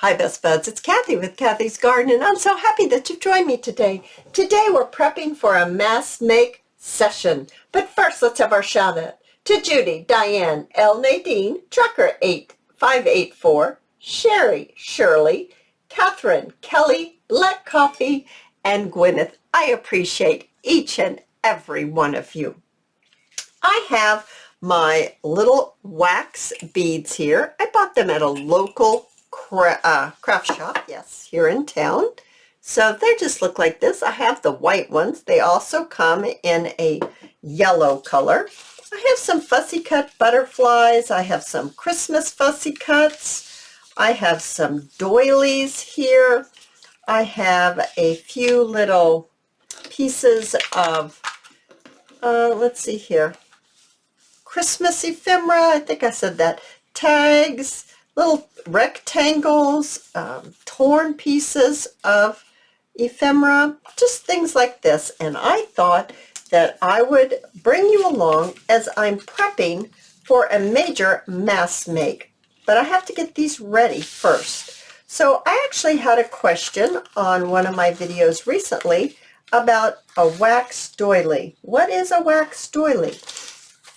Hi Best Buds, it's Cathy with Cathy's Garden, and I'm so happy that you've joined me today. Today we're prepping for a mass make session. But first let's have our shout out to Judy, Diane, L. Nadine, Trucker 8584, Sherry, Shirley, Catherine, Kelly, Black Coffee, and Gwyneth. I appreciate each and every one of you. I have my little wax beads here. I bought them at a local craft shop, yes, here in town. So they just look like this. I have the white ones. They also come in a yellow color. I have some fussy cut butterflies. I have some Christmas fussy cuts. I have some doilies here. I have a few little pieces of, let's see here, Christmas ephemera, I think I said that, tags, little rectangles, torn pieces of ephemera, just things like this. And I thought that I would bring you along as I'm prepping for a major mass make. But I have to get these ready first. So I actually had a question on one of my videos recently about a wax doily. What is a wax doily?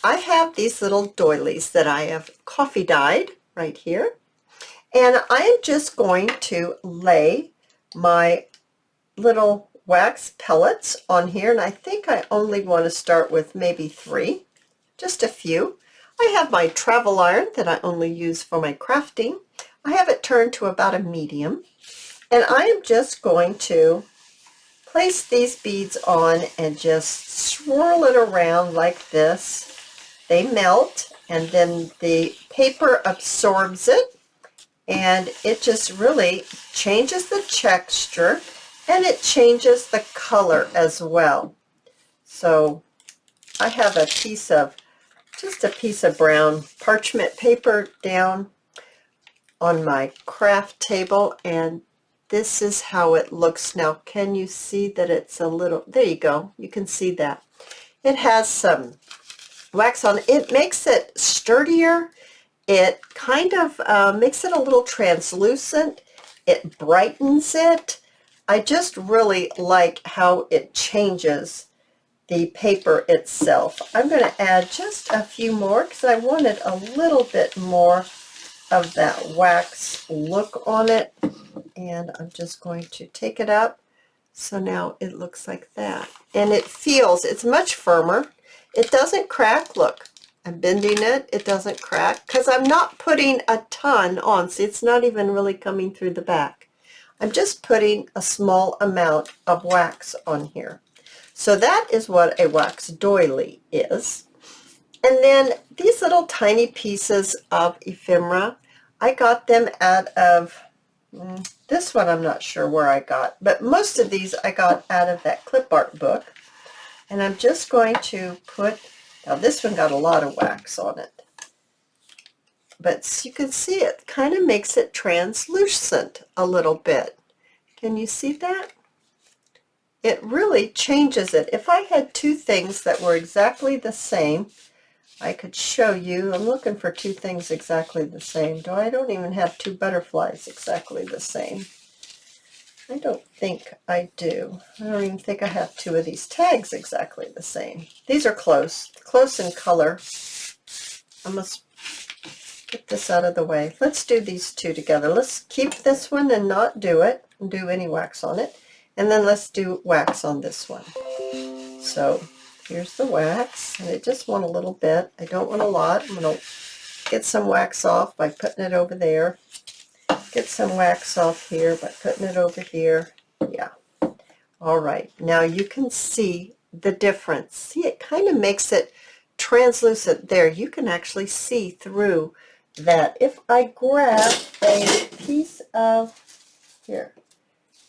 I have these little doilies that I have coffee dyed right here, and I am just going to lay my little wax pellets on here, and I think I only want to start with maybe 3, just a few. I have my travel iron that I only use for my crafting. I have it turned to about a medium, and I am just going to place these beads on and just swirl it around like this. They melt, and then the paper absorbs it, and it just really changes the texture, and it changes the color as well. So I have a piece of, just a piece of brown parchment paper down on my craft table, and this is how it looks now. Can you see that it's a little, there you go, you can see that. It has some wax on. It makes it sturdier. It kind of makes it a little translucent. It brightens it. I just really like how it changes the paper itself. I'm going to add just a few more because I wanted a little bit more of that wax look on it. And I'm just going to take it up. So now it looks like that. And it feels, it's much firmer. It doesn't crack. Look, I'm bending it. It doesn't crack because I'm not putting a ton on. See, it's not even really coming through the back. I'm just putting a small amount of wax on here. So that is what a wax doily is. And then these little tiny pieces of ephemera, I got them out of, this one I'm not sure where I got, but most of these I got out of that clip art book. And I'm just going to put, now this one got a lot of wax on it, but you can see it kind of makes it translucent a little bit. Can you see that? It really changes it. If I had 2 things that were exactly the same, I could show you. I'm looking for 2 things exactly the same. I don't even have 2 butterflies exactly the same. I don't think I do. I don't even think I have 2 of these tags exactly the same. These are close in color. I must get this out of the way. Let's do these 2 together. Let's keep this one and not do it, and do any wax on it. And then let's do wax on this one. So here's the wax, and I just want a little bit. I don't want a lot. I'm going to get some wax off by putting it over there. Get some wax off here by putting it over here. Yeah. All right. Now you can see the difference. See, it kind of makes it translucent there. You can actually see through that. If I grab a piece of, here,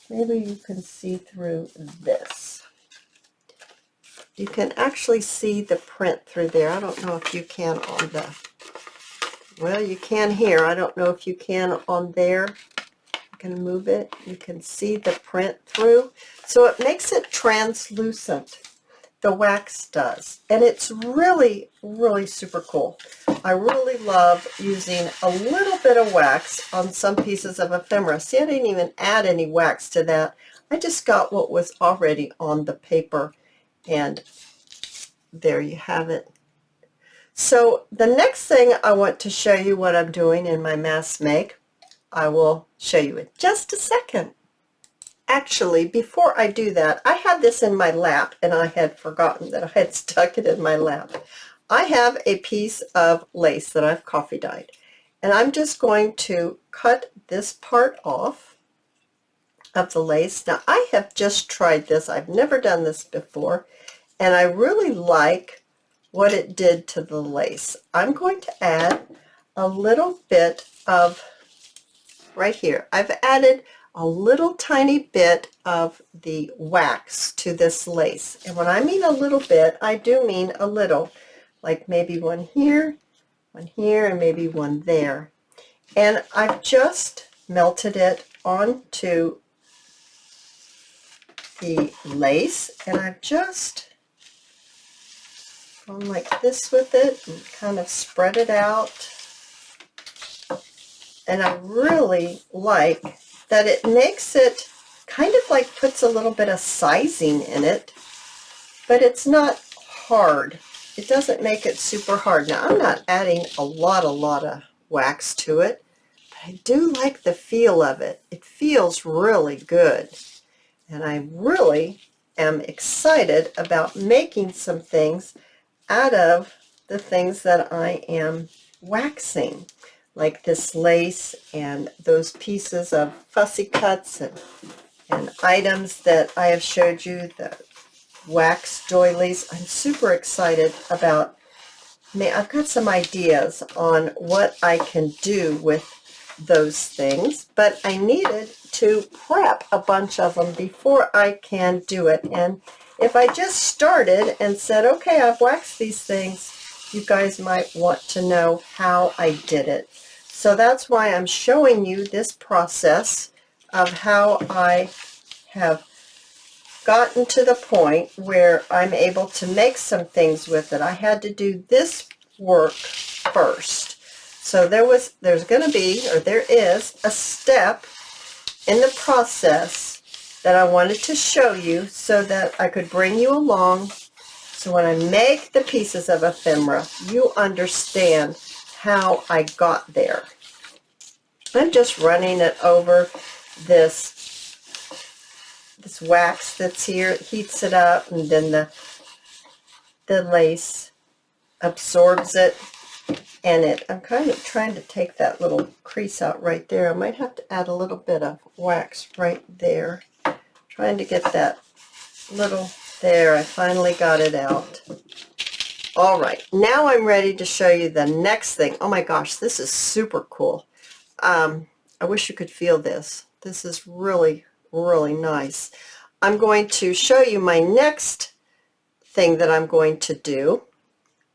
maybe you can see through this. You can actually see the print through there. I don't know if you can on the, well, you can here. I don't know if you can on there. You can move it. You can see the print through. So it makes it translucent. the wax does. And it's really, really super cool. I really love using a little bit of wax on some pieces of ephemera. See, I didn't even add any wax to that. I just got what was already on the paper, and there you have it. So the next thing I want to show you what I'm doing in my mass make. I will show you in just a second. Actually, before I do that, I had this in my lap and I had forgotten that I had stuck it in my lap. I have a piece of lace that I've coffee dyed, and I'm just going to cut this part off of the lace. Now, I have just tried this. I've never done this before, and I really like what it did to the lace. I'm going to add a little bit of, right here, I've added a little tiny bit of the wax to this lace. And when I mean a little bit, I do mean a little, like maybe one here, and maybe one there. And I've just melted it onto the lace, and I've just gone like this with it and kind of spread it out. And I really like that it makes it kind of like puts a little bit of sizing in it, but it's not hard. It doesn't make it super hard. Now, I'm not adding a lot of wax to it, but I do like the feel of it. It feels really good, and I really am excited about making some things out of the things that I am waxing, like this lace and those pieces of fussy cuts and items that I have showed you, the wax doilies. I'm super excited about. I've got some ideas on what I can do with those things, but I needed to prep a bunch of them before I can do it. And if I just started and said, okay, I've waxed these things, you guys might want to know how I did it. So that's why I'm showing you this process of how I have gotten to the point where I'm able to make some things with it. I had to do this work first. So there's going to be, or there is, a step in the process that I wanted to show you so that I could bring you along. So when I make the pieces of ephemera, you understand how I got there. I'm just running it over this wax that's here. It heats it up, and then the lace absorbs it, and I'm kind of trying to take that little crease out right there. I might have to add a little bit of wax right there, trying to get that little there. I finally got it out. All right, now I'm ready to show you the next thing. Oh my gosh, this is super cool. I wish you could feel this. This is really, really nice. I'm going to show you my next thing that I'm going to do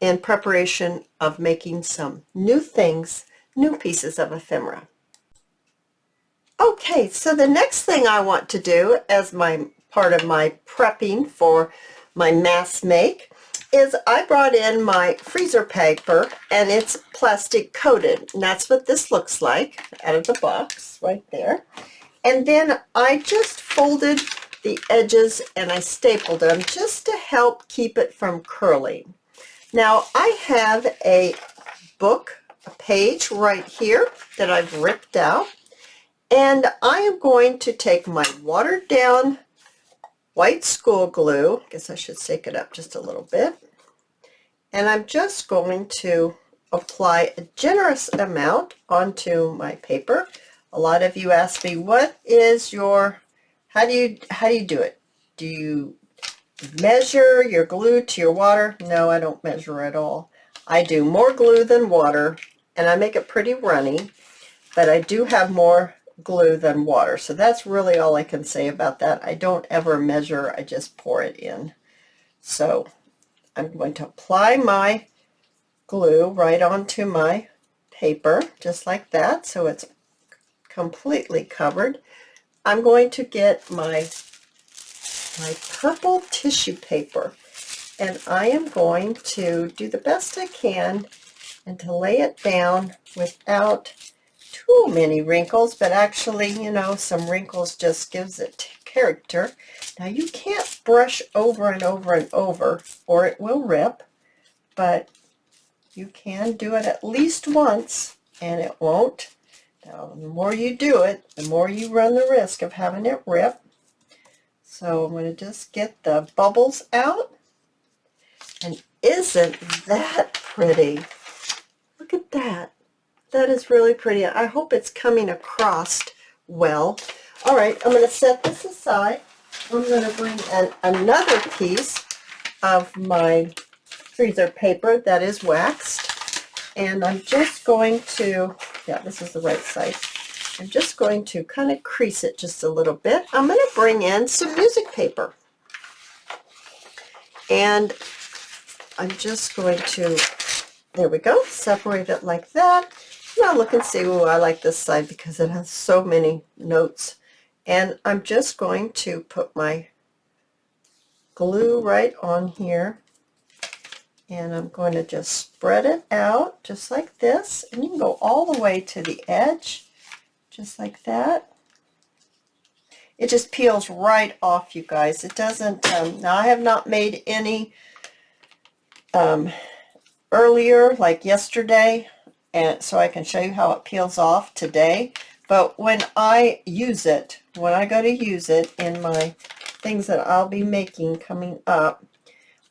in preparation of making some new things, new pieces of ephemera. Okay, so the next thing I want to do as my part of my prepping for my mass make is I brought in my freezer paper, and it's plastic coated, and that's what this looks like out of the box right there. And then I just folded the edges and I stapled them just to help keep it from curling. Now I have a page right here that I've ripped out, and I am going to take my watered down white school glue. I guess I should shake it up just a little bit. And I'm just going to apply a generous amount onto my paper. A lot of you ask me, what is your, how do you do it? Do you measure your glue to your water? No, I don't measure at all. I do more glue than water, and I make it pretty runny, but I do have more glue than water. So that's really all I can say about that. I don't ever measure, I just pour it in. So I'm going to apply my glue right onto my paper, just like that, so it's completely covered. I'm going to get my purple tissue paper, And I am going to do the best I can and to lay it down without too many wrinkles, but actually, you know, some wrinkles just gives it character. Now you can't brush over and over and over or it will rip, but you can do it at least once and it won't. Now the more you do it, the more you run the risk of having it rip. So I'm going to just get the bubbles out. And isn't that pretty? Look at that. That is really pretty. I hope it's coming across well. All right, I'm going to set this aside. I'm going to bring in another piece of my freezer paper that is waxed. And I'm just going to, yeah, this is the right size. I'm just going to kind of crease it just a little bit. I'm going to bring in some music paper. And I'm just going to, there we go, separate it like that. Now look and see, ooh, I like this side because it has so many notes. And I'm just going to put my glue right on here. And I'm going to just spread it out just like this. And you can go all the way to the edge, just like that. It just peels right off, you guys. It doesn't, now I have not made any earlier, like yesterday, and so I can show you how it peels off today. But when I use it, when I go to use it in my things that I'll be making coming up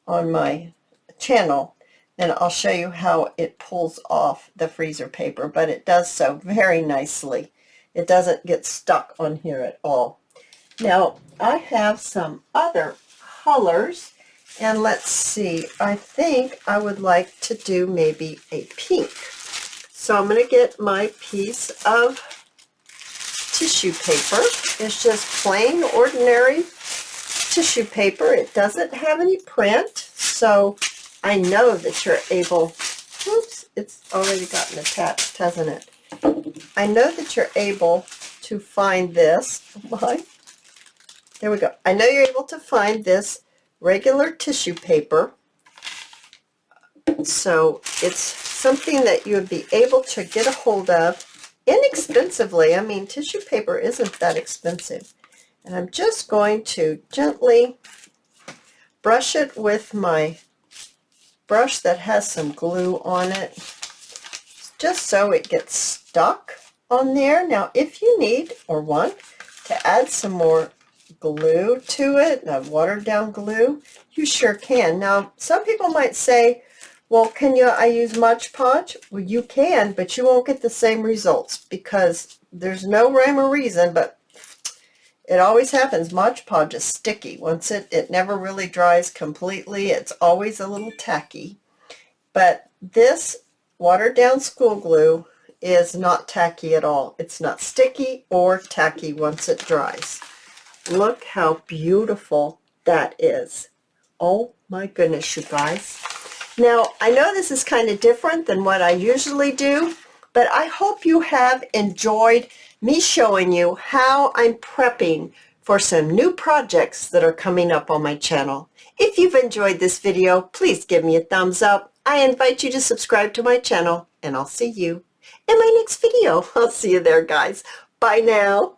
on my channel, then I'll show you how it pulls off the freezer paper. But it does so very nicely. It doesn't get stuck on here at all. Now I have some other colors. And let's see, I think I would like to do maybe a pink. So I'm going to get my piece of tissue paper. It's just plain, ordinary tissue paper. It doesn't have any print, so I know that you're able, oops, it's already gotten attached, hasn't it? I know that you're able to find this. There we go. I know you're able to find this regular tissue paper, so it's something that you would be able to get a hold of inexpensively. I mean, tissue paper isn't that expensive. And I'm just going to gently brush it with my brush that has some glue on it, just so it gets stuck on there. Now if you need or want to add some more glue to it, watered down glue, you sure can. Now some people might say, well, can I use Mod Podge? Well, you can, but you won't get the same results because there's no rhyme or reason, but it always happens. Mod Podge is sticky. Once it never really dries completely. It's always a little tacky. But this watered down school glue is not tacky at all. It's not sticky or tacky once it dries. Look how beautiful that is. Oh my goodness, you guys. Now, I know this is kind of different than what I usually do, but I hope you have enjoyed me showing you how I'm prepping for some new projects that are coming up on my channel. If you've enjoyed this video, please give me a thumbs up. I invite you to subscribe to my channel, and I'll see you in my next video. I'll see you there, guys. Bye now.